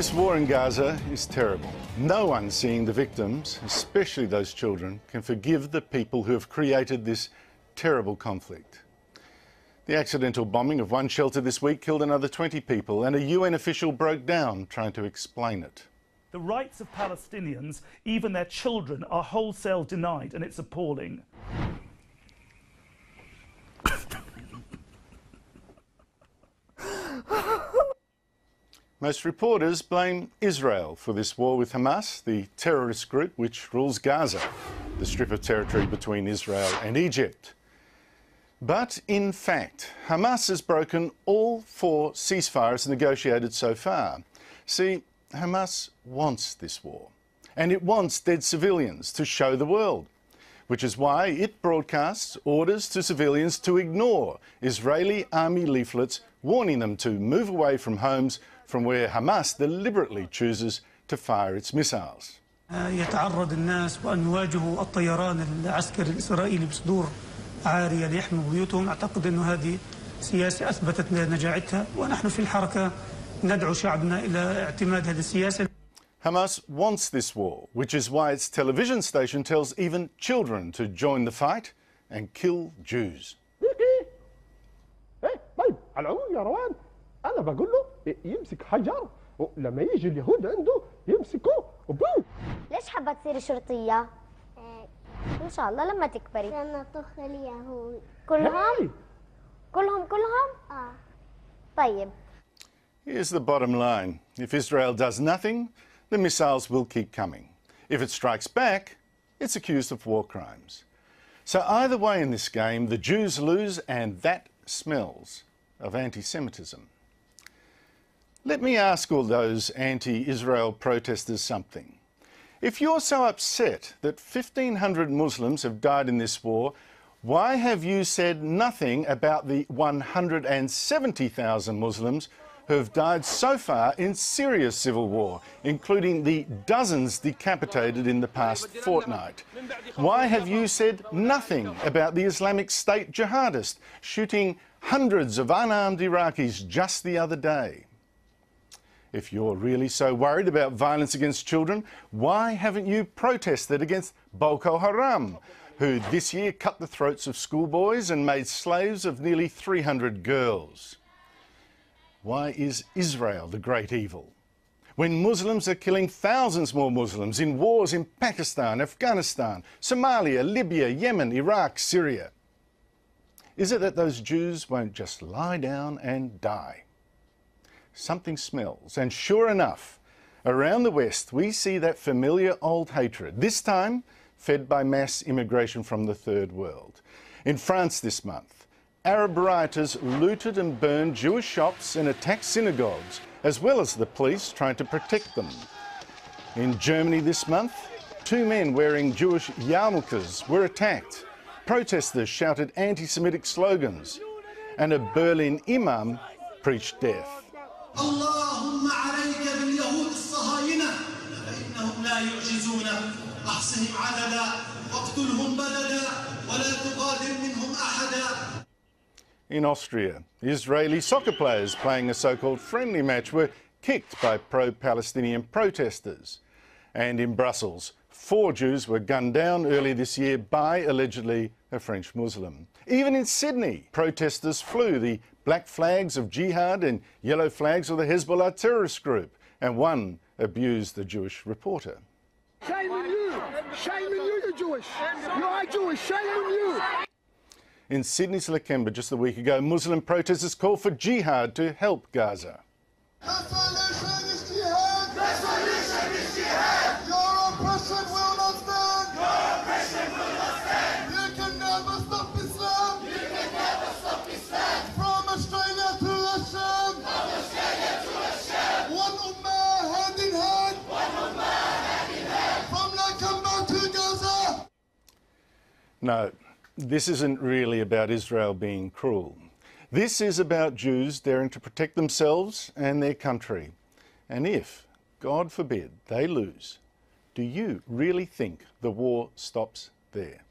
This war in Gaza is terrible. No one seeing the victims, especially those children, can forgive the people who have created this terrible conflict. The accidental bombing of one shelter this week killed another 20 people, and a UN official broke down trying to explain it. The rights of Palestinians, even their children, are wholesale denied, and it's appalling. Most reporters blame Israel for this war with Hamas, the terrorist group which rules Gaza, the strip of territory between Israel and Egypt. But in fact, Hamas has broken all 4 ceasefires negotiated so far. See, Hamas wants this war, and it wants dead civilians to show the world, which is why it broadcasts orders to civilians to ignore Israeli army leaflets warning them to move away from homes from where Hamas deliberately chooses to fire its missiles. يتعرض الناس وأن يواجهوا الطيران العسكري الإسرائيلي بصدور عارية ليحموا بيوتهم. أعتقد أن هذه سياسة أثبتت نجاعتها، ونحن في الحركة ندعو شعبنا إلى اعتماد هذه السياسة. Hamas wants this war, which is why its television station tells even children to join the fight and kill Jews. طيب على العموم يا روان أنا بقول له يمسك حجر ولما يجي اليهود عنده يمسكوه وبوم. ليش حابة تصيري شرطية؟ إن شاء الله لما تكبري. لأن طخ اليهود. كلهم؟ كلهم؟ طيب. Here's the bottom line. If Israel does nothing, the missiles will keep coming. If it strikes back, it's accused of war crimes. So either way in this game, the Jews lose, and that smells of anti-Semitism. Let me ask all those anti-Israel protesters something. If you're so upset that 1,500 Muslims have died in this war, why have you said nothing about the 170,000 Muslims who have died so far in Syria's civil war, including the dozens decapitated in the past fortnight? Why have you said nothing about the Islamic State jihadists shooting hundreds of unarmed Iraqis just the other day? If you're really so worried about violence against children, why haven't you protested against Boko Haram, who this year cut the throats of schoolboys and made slaves of nearly 300 girls? Why is Israel the great evil, when Muslims are killing thousands more Muslims in wars in Pakistan, Afghanistan, Somalia, Libya, Yemen, Iraq, Syria? Is it that those Jews won't just lie down and die? Something smells, and sure enough, around the West we see that familiar old hatred, this time fed by mass immigration from the Third World. In France this month, Arab rioters looted and burned Jewish shops and attacked synagogues, as well as the police trying to protect them. In Germany this month, 2 men wearing Jewish yarmulkes were attacked. Protesters shouted anti-Semitic slogans, and a Berlin imam preached death. اللهم عليك باليهود الصهاينة فإنهم لا يعجزون أحصهم عددا واقتلهم بلدا ولا تغادر منهم أحدا. In Austria, Israeli soccer players playing a so-called friendly match were kicked by pro-Palestinian protesters. And in Brussels, 4 Jews were gunned down earlier this year by, allegedly, a French Muslim. Even in Sydney, protesters flew the black flags of jihad and yellow flags of the Hezbollah terrorist group, and one abused a Jewish reporter. Shame on you! Shame on you, you're Jewish! You are Jewish! Shame on you! In Sydney's Lakemba just a week ago, Muslim protesters called for jihad to help Gaza. No, this isn't really about Israel being cruel. This is about Jews daring to protect themselves and their country. And if, God forbid, they lose, do you really think the war stops there?